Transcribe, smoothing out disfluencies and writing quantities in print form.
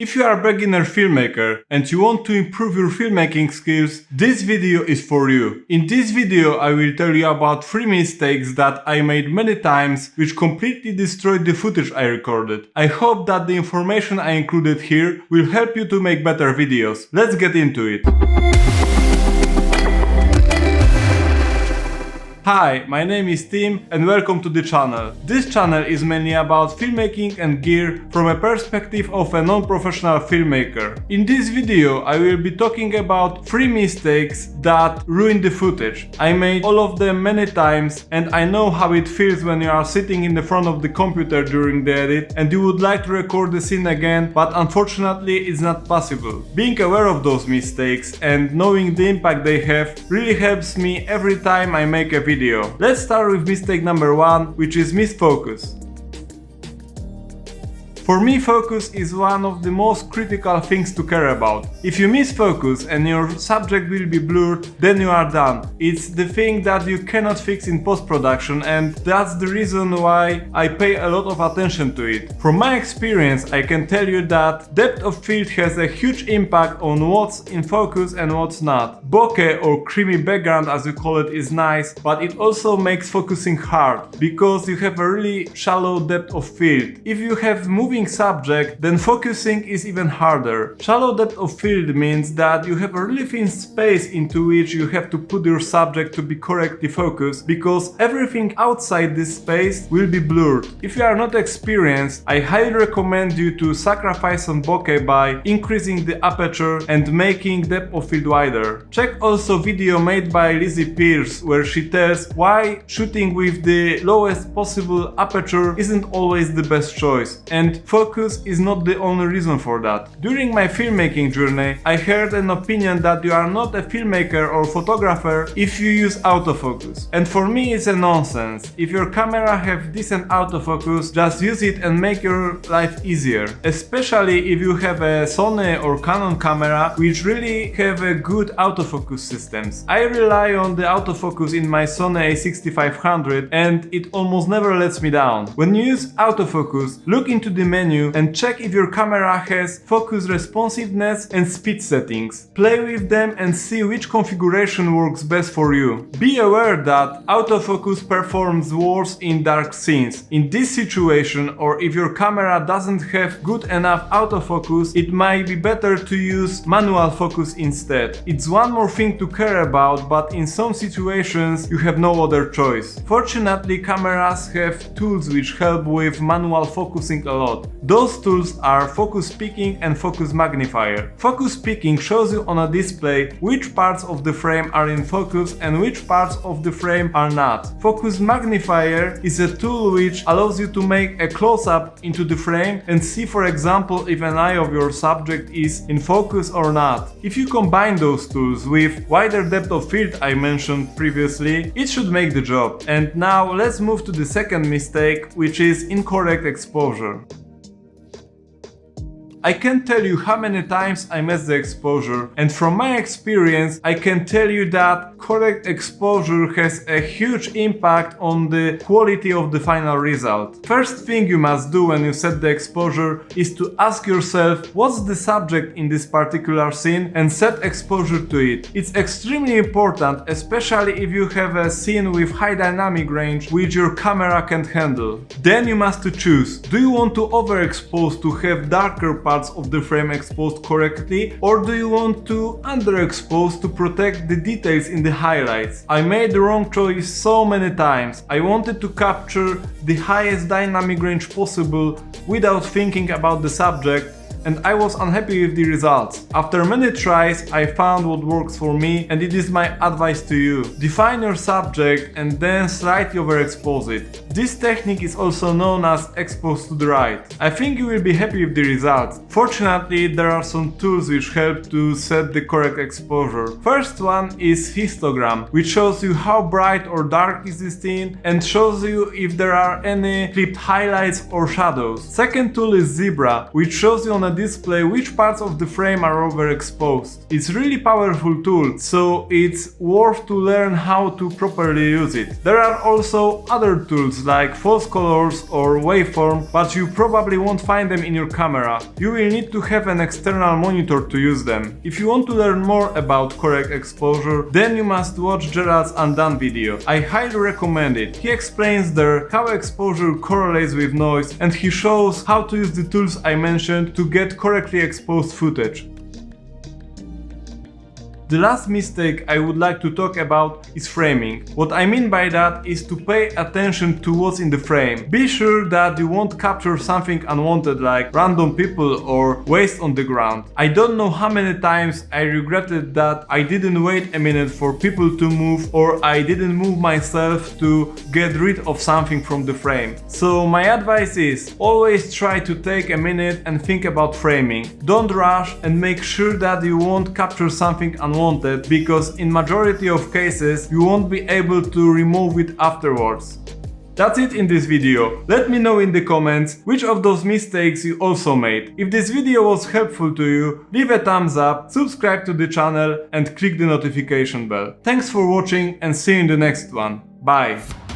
If you are a beginner filmmaker and you want to improve your filmmaking skills, this video is for you. In this video I will tell you about 3 mistakes that I made many times which completely destroyed the footage I recorded. I hope that the information I included here will help you to make better videos. Let's get into it. Hi, my name is Tim and welcome to the channel. This channel is mainly about filmmaking and gear from a perspective of a non-professional filmmaker. In this video I will be talking about 3 mistakes that ruin the footage. I made all of them many times and I know how it feels when you are sitting in the front of the computer during the edit and you would like to record the scene again, but unfortunately it's not possible. Being aware of those mistakes and knowing the impact they have really helps me every time I make a video. Let's start with mistake number 1, which is misfocus. For me, focus is one of the most critical things to care about. If you miss focus and your subject will be blurred, then you are done. It's the thing that you cannot fix in post-production, and that's the reason why I pay a lot of attention to it. From my experience, I can tell you that depth of field has a huge impact on what's in focus and what's not. Bokeh or creamy background as you call it is nice, but it also makes focusing hard because you have a really shallow depth of field. If you have moving subject, then focusing is even harder. Shallow depth of field means that you have a really thin space into which you have to put your subject to be correctly focused, because everything outside this space will be blurred. If you are not experienced, I highly recommend you to sacrifice on bokeh by increasing the aperture and making depth of field wider. Check also video made by Lizzie Pierce where she tells why shooting with the lowest possible aperture isn't always the best choice, and focus is not the only reason for that. During my filmmaking journey, I heard an opinion that you are not a filmmaker or photographer if you use autofocus. And for me it's a nonsense. If your camera have decent autofocus, just use it and make your life easier. Especially if you have a Sony or Canon camera which really have a good autofocus systems. I rely on the autofocus in my Sony a6500 and it almost never lets me down. When you use autofocus, look into the menu and check if your camera has focus responsiveness and speed settings. Play with them and see which configuration works best for you. Be aware that autofocus performs worse in dark scenes. In this situation, or if your camera doesn't have good enough autofocus, it might be better to use manual focus instead. It's one more thing to care about, but in some situations you have no other choice. Fortunately, cameras have tools which help with manual focusing a lot. Those tools are focus picking and focus magnifier. Focus picking shows you on a display which parts of the frame are in focus and which parts of the frame are not. Focus magnifier is a tool which allows you to make a close-up into the frame and see, for example, if an eye of your subject is in focus or not. If you combine those tools with wider depth of field I mentioned previously, it should make the job. And now let's move to the second mistake, which is incorrect exposure. I can't tell you how many times I missed the exposure, and from my experience I can tell you that correct exposure has a huge impact on the quality of the final result. First thing you must do when you set the exposure is to ask yourself what's the subject in this particular scene and set exposure to it. It's extremely important, especially if you have a scene with high dynamic range which your camera can't handle. Then you must choose. Do you want to overexpose to have darker parts of the frame exposed correctly, or do you want to underexpose to protect the details in the highlights? I made the wrong choice so many times. I wanted to capture the highest dynamic range possible without thinking about the subject, and I was unhappy with the results. After many tries, I found what works for me, and it is my advice to you. Define your subject and then slightly overexpose it. This technique is also known as expose to the right. I think you will be happy with the results. Fortunately, there are some tools which help to set the correct exposure. First one is histogram, which shows you how bright or dark is the scene and shows you if there are any clipped highlights or shadows. Second tool is zebra, which shows you on a a display which parts of the frame are overexposed. It's really powerful tool, so it's worth to learn how to properly use it. There are also other tools like false colors or waveform, but you probably won't find them in your camera. You will need to have an external monitor to use them. If you want to learn more about correct exposure, then you must watch Gerald's Undone video. I highly recommend it. He explains there how exposure correlates with noise, and he shows how to use the tools I mentioned to get correctly exposed footage. The last mistake I would like to talk about is framing. What I mean by that is to pay attention to what's in the frame. Be sure that you won't capture something unwanted like random people or waste on the ground. I don't know how many times I regretted that I didn't wait a minute for people to move, or I didn't move myself to get rid of something from the frame. So my advice is always try to take a minute and think about framing. Don't rush, and make sure that you won't capture something unwanted, because in majority of cases you won't be able to remove it afterwards. That's it in this video. Let me know in the comments which of those mistakes you also made. If this video was helpful to you, leave a thumbs up, subscribe to the channel and click the notification bell. Thanks for watching and see you in the next one. Bye!